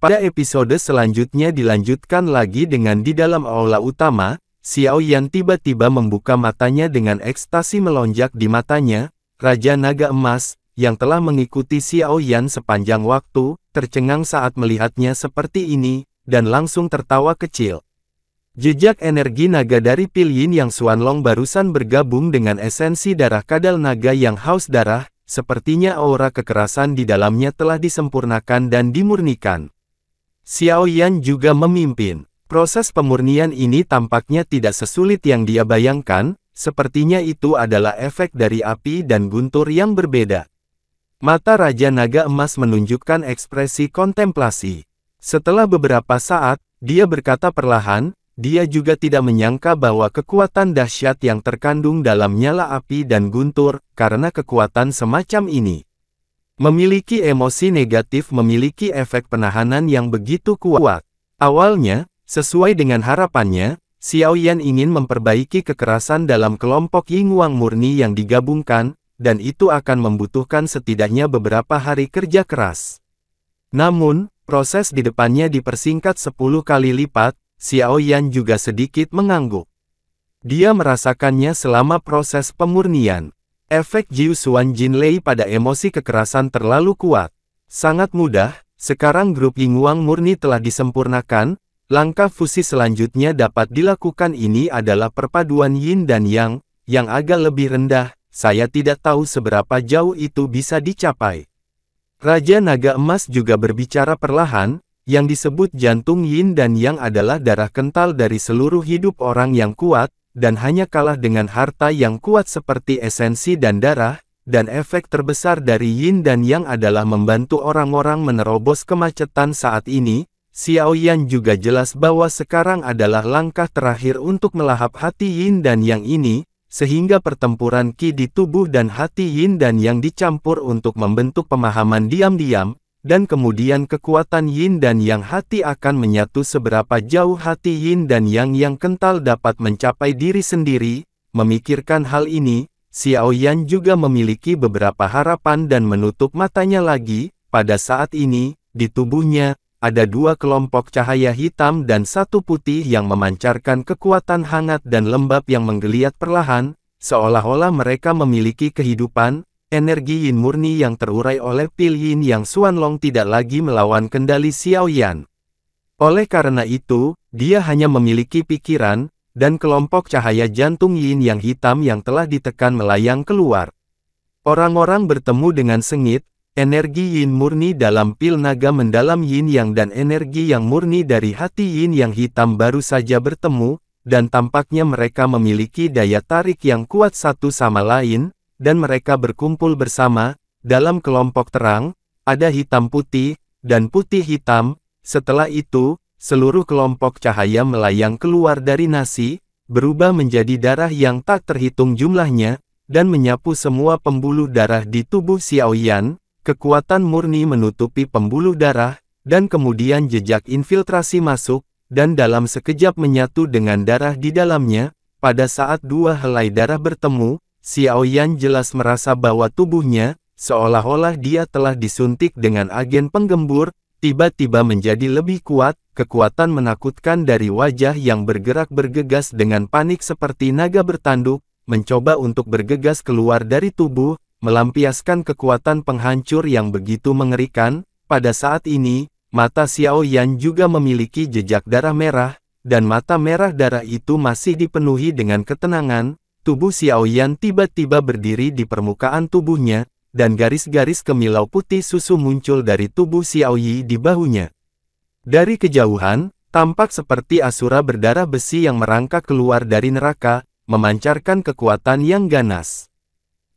Pada episode selanjutnya dilanjutkan lagi dengan di dalam aula utama, Xiao Yan tiba-tiba membuka matanya dengan ekstasi melonjak di matanya. Raja Naga Emas, yang telah mengikuti Xiao Yan sepanjang waktu, tercengang saat melihatnya seperti ini, dan langsung tertawa kecil. Jejak energi naga dari Pil Yin Yang Xuanlong barusan bergabung dengan esensi darah kadal naga yang haus darah, sepertinya aura kekerasan di dalamnya telah disempurnakan dan dimurnikan. Xiao Yan juga memimpin. Proses pemurnian ini tampaknya tidak sesulit yang dia bayangkan, sepertinya itu adalah efek dari api dan guntur yang berbeda. Mata Raja Naga Emas menunjukkan ekspresi kontemplasi. Setelah beberapa saat, dia berkata perlahan, dia juga tidak menyangka bahwa kekuatan dahsyat yang terkandung dalam nyala api dan guntur, karena kekuatan semacam ini memiliki emosi negatif, memiliki efek penahanan yang begitu kuat. Awalnya, sesuai dengan harapannya, Xiao Yan ingin memperbaiki kekerasan dalam kelompok Yingwang murni yang digabungkan, dan itu akan membutuhkan setidaknya beberapa hari kerja keras. Namun, proses di depannya dipersingkat 10 kali lipat. Xiao Yan juga sedikit mengangguk. Dia merasakannya selama proses pemurnian. Efek Jiu Xuan Jinlei pada emosi kekerasan terlalu kuat. Sangat mudah, sekarang grup Yingwang murni telah disempurnakan. Langkah fusi selanjutnya dapat dilakukan, ini adalah perpaduan Yin dan Yang, yang agak lebih rendah. Saya tidak tahu seberapa jauh itu bisa dicapai. Raja Naga Emas juga berbicara perlahan. Yang disebut jantung Yin dan Yang adalah darah kental dari seluruh hidup orang yang kuat, dan hanya kalah dengan harta yang kuat seperti esensi dan darah, dan efek terbesar dari Yin dan Yang adalah membantu orang-orang menerobos kemacetan saat ini. Xiao Yan juga jelas bahwa sekarang adalah langkah terakhir untuk melahap hati Yin dan Yang ini, sehingga pertempuran Qi di tubuh dan hati Yin dan Yang dicampur untuk membentuk pemahaman diam-diam, dan kemudian kekuatan Yin dan Yang hati akan menyatu. Seberapa jauh hati Yin dan Yang yang kental dapat mencapai diri sendiri. Memikirkan hal ini, Xiao Yan juga memiliki beberapa harapan dan menutup matanya lagi. Pada saat ini, di tubuhnya, ada 2 kelompok cahaya hitam dan 1 putih yang memancarkan kekuatan hangat dan lembab yang menggeliat perlahan, seolah-olah mereka memiliki kehidupan. Energi Yin murni yang terurai oleh Pil Yin Yang Xuanlong tidak lagi melawan kendali Xiao Yan. Oleh karena itu, dia hanya memiliki pikiran, dan kelompok cahaya jantung Yin yang hitam yang telah ditekan melayang keluar. Orang-orang bertemu dengan sengit, energi Yin murni dalam pil naga mendalam Yin Yang dan energi yang murni dari hati Yin yang hitam baru saja bertemu, dan tampaknya mereka memiliki daya tarik yang kuat satu sama lain. Dan mereka berkumpul bersama. Dalam kelompok terang, ada hitam putih, dan putih hitam. Setelah itu, seluruh kelompok cahaya melayang keluar dari nasi, berubah menjadi darah yang tak terhitung jumlahnya, dan menyapu semua pembuluh darah di tubuh Xiao Yan. Kekuatan murni menutupi pembuluh darah, dan kemudian jejak infiltrasi masuk, dan dalam sekejap menyatu dengan darah di dalamnya. Pada saat 2 helai darah bertemu, Xiao Yan jelas merasa bahwa tubuhnya, seolah-olah dia telah disuntik dengan agen penggembur, tiba-tiba menjadi lebih kuat. Kekuatan menakutkan dari wajah yang bergerak bergegas dengan panik seperti naga bertanduk, mencoba untuk bergegas keluar dari tubuh, melampiaskan kekuatan penghancur yang begitu mengerikan. Pada saat ini, mata Xiao Yan juga memiliki jejak darah merah, dan mata merah darah itu masih dipenuhi dengan ketenangan. Tubuh Xiao Yan tiba-tiba berdiri di permukaan tubuhnya, dan garis-garis kemilau putih susu muncul dari tubuh Xiao Yi di bahunya. Dari kejauhan, tampak seperti asura berdarah besi yang merangkak keluar dari neraka, memancarkan kekuatan yang ganas.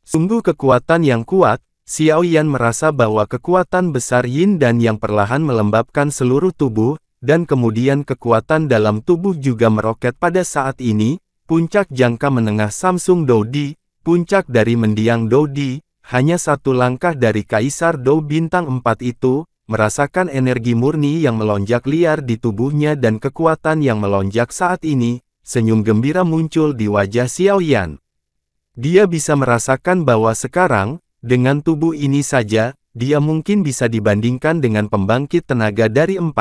Sungguh kekuatan yang kuat. Xiao Yan merasa bahwa kekuatan besar Yin dan Yang perlahan melembabkan seluruh tubuh, dan kemudian kekuatan dalam tubuh juga meroket pada saat ini. Puncak jangka menengah Samsung Doudi, puncak dari mendiang Doudi, hanya 1 langkah dari Kaisar Dou bintang 4 itu, merasakan energi murni yang melonjak liar di tubuhnya dan kekuatan yang melonjak saat ini. Senyum gembira muncul di wajah Xiao Yan. Dia bisa merasakan bahwa sekarang, dengan tubuh ini saja, dia mungkin bisa dibandingkan dengan pembangkit tenaga dari 4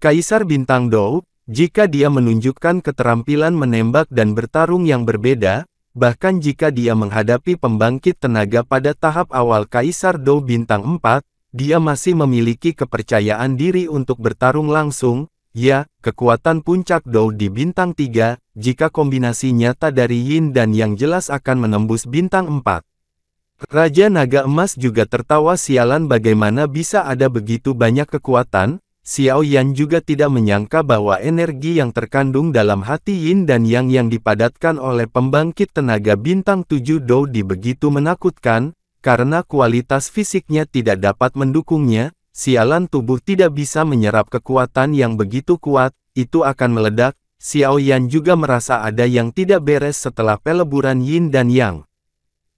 Kaisar Bintang Dou. Jika dia menunjukkan keterampilan menembak dan bertarung yang berbeda, bahkan jika dia menghadapi pembangkit tenaga pada tahap awal Kaisar Dou Bintang 4, dia masih memiliki kepercayaan diri untuk bertarung langsung. Ya, kekuatan puncak Dou di Bintang 3, jika kombinasi nyata dari Yin dan Yang jelas akan menembus Bintang 4. Raja Naga Emas juga tertawa sialan bagaimana bisa ada begitu banyak kekuatan. Xiao Yan juga tidak menyangka bahwa energi yang terkandung dalam hati Yin dan Yang yang dipadatkan oleh pembangkit tenaga Bintang 7 Dou di begitu menakutkan, karena kualitas fisiknya tidak dapat mendukungnya. Sialan tubuh tidak bisa menyerap kekuatan yang begitu kuat, itu akan meledak. Xiao Yan juga merasa ada yang tidak beres setelah peleburan Yin dan Yang.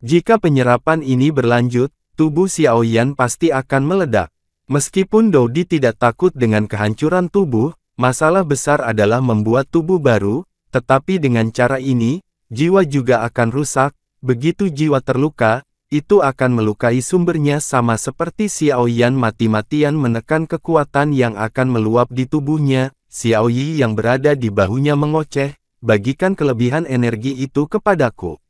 Jika penyerapan ini berlanjut, tubuh Xiao Yan pasti akan meledak. Meskipun Doudi tidak takut dengan kehancuran tubuh, masalah besar adalah membuat tubuh baru, tetapi dengan cara ini, jiwa juga akan rusak. Begitu jiwa terluka, itu akan melukai sumbernya sama seperti Xiao Yan mati-matian menekan kekuatan yang akan meluap di tubuhnya. Xiao Yi yang berada di bahunya mengoceh, bagikan kelebihan energi itu kepadaku.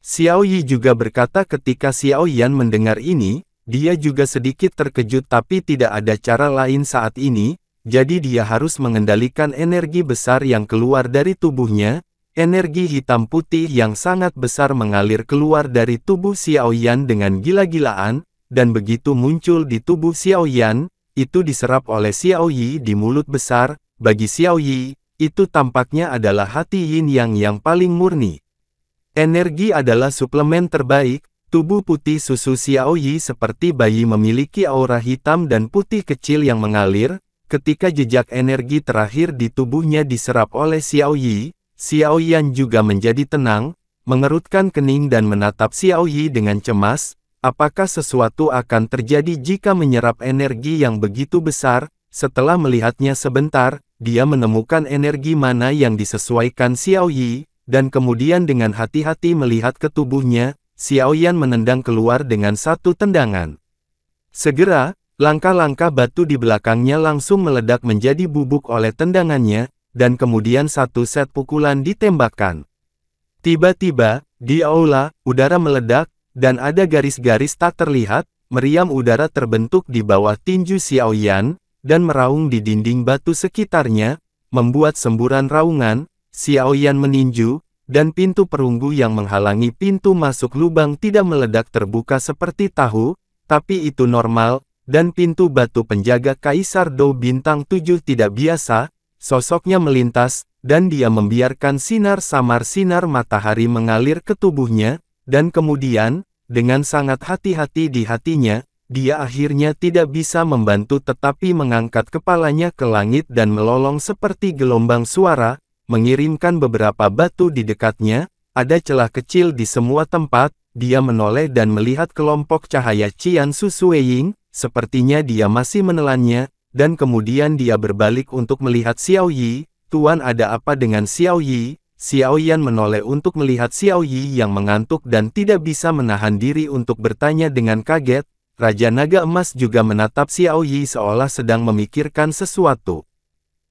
Xiao Yi juga berkata ketika Xiao Yan mendengar ini, dia juga sedikit terkejut tapi tidak ada cara lain saat ini, jadi dia harus mengendalikan energi besar yang keluar dari tubuhnya. Energi hitam putih yang sangat besar mengalir keluar dari tubuh Xiao Yan dengan gila-gilaan, dan begitu muncul di tubuh Xiao Yan, itu diserap oleh Xiao Yi di mulut besar. Bagi Xiao Yi, itu tampaknya adalah hati Yin yang paling murni. Energi adalah suplemen terbaik. Tubuh putih susu Xiao Yi seperti bayi memiliki aura hitam dan putih kecil yang mengalir. Ketika jejak energi terakhir di tubuhnya diserap oleh Xiao Yi, Xiao Yan juga menjadi tenang, mengerutkan kening dan menatap Xiao Yi dengan cemas. Apakah sesuatu akan terjadi jika menyerap energi yang begitu besar? Setelah melihatnya sebentar, dia menemukan energi mana yang disesuaikan Xiao Yi, dan kemudian dengan hati-hati melihat ke tubuhnya. Xiao Yan menendang keluar dengan satu tendangan. Segera, langkah-langkah batu di belakangnya langsung meledak menjadi bubuk oleh tendangannya, dan kemudian satu set pukulan ditembakkan. Tiba-tiba, di aula, udara meledak, dan ada garis-garis tak terlihat, meriam udara terbentuk di bawah tinju Xiao Yan, dan meraung di dinding batu sekitarnya, membuat semburan raungan. Xiao Yan meninju, dan pintu perunggu yang menghalangi pintu masuk lubang tidak meledak terbuka seperti tahu, tapi itu normal, dan pintu batu penjaga Kaisar Dou Bintang 7 tidak biasa. Sosoknya melintas, dan dia membiarkan sinar samar sinar matahari mengalir ke tubuhnya, dan kemudian, dengan sangat hati-hati di hatinya, dia akhirnya tidak bisa membantu tetapi mengangkat kepalanya ke langit dan melolong seperti gelombang suara, mengirimkan beberapa batu di dekatnya. Ada celah kecil di semua tempat. Dia menoleh dan melihat kelompok cahaya Qian Su Sueying, sepertinya dia masih menelannya, dan kemudian dia berbalik untuk melihat Xiao Yi. Tuan, ada apa dengan Xiao Yi? Xiao Yan menoleh untuk melihat Xiao Yi yang mengantuk dan tidak bisa menahan diri untuk bertanya dengan kaget. Raja Naga Emas juga menatap Xiao Yi seolah sedang memikirkan sesuatu.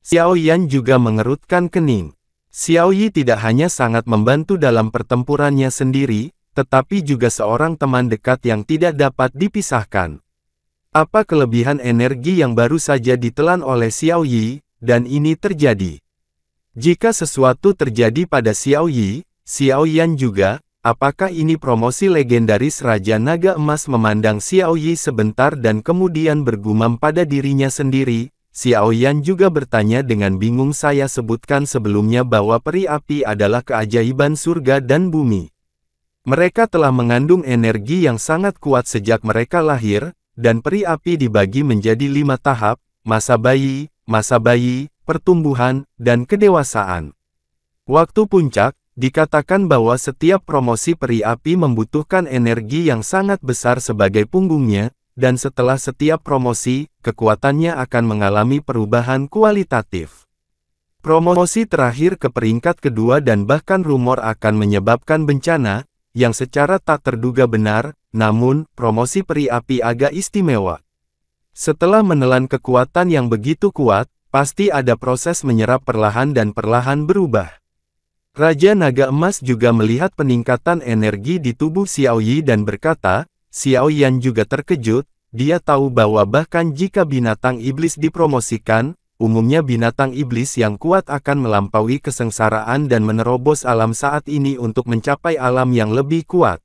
Xiao Yan juga mengerutkan kening. Xiao Yi tidak hanya sangat membantu dalam pertempurannya sendiri, tetapi juga seorang teman dekat yang tidak dapat dipisahkan. Apa kelebihan energi yang baru saja ditelan oleh Xiao Yi, dan ini terjadi? Jika sesuatu terjadi pada Xiao Yi, Xiao Yan juga, apakah ini promosi legendaris? Raja Naga Emas memandang Xiao Yi sebentar dan kemudian bergumam pada dirinya sendiri. Xiao Yan juga bertanya dengan bingung. Saya sebutkan sebelumnya bahwa peri api adalah keajaiban surga dan bumi. Mereka telah mengandung energi yang sangat kuat sejak mereka lahir, dan peri api dibagi menjadi 5 tahap, masa bayi, pertumbuhan, dan kedewasaan. Waktu puncak, dikatakan bahwa setiap promosi peri api membutuhkan energi yang sangat besar sebagai punggungnya, dan setelah setiap promosi, kekuatannya akan mengalami perubahan kualitatif. Promosi terakhir ke peringkat kedua dan bahkan rumor akan menyebabkan bencana. yang secara tak terduga benar, namun, promosi peri api agak istimewa. Setelah menelan kekuatan yang begitu kuat, pasti ada proses menyerap perlahan dan perlahan berubah. Raja Naga Emas juga melihat peningkatan energi di tubuh Xiao Yi dan berkata, Xiao Yan juga terkejut, dia tahu bahwa bahkan jika binatang iblis dipromosikan, umumnya binatang iblis yang kuat akan melampaui kesengsaraan dan menerobos alam saat ini untuk mencapai alam yang lebih kuat.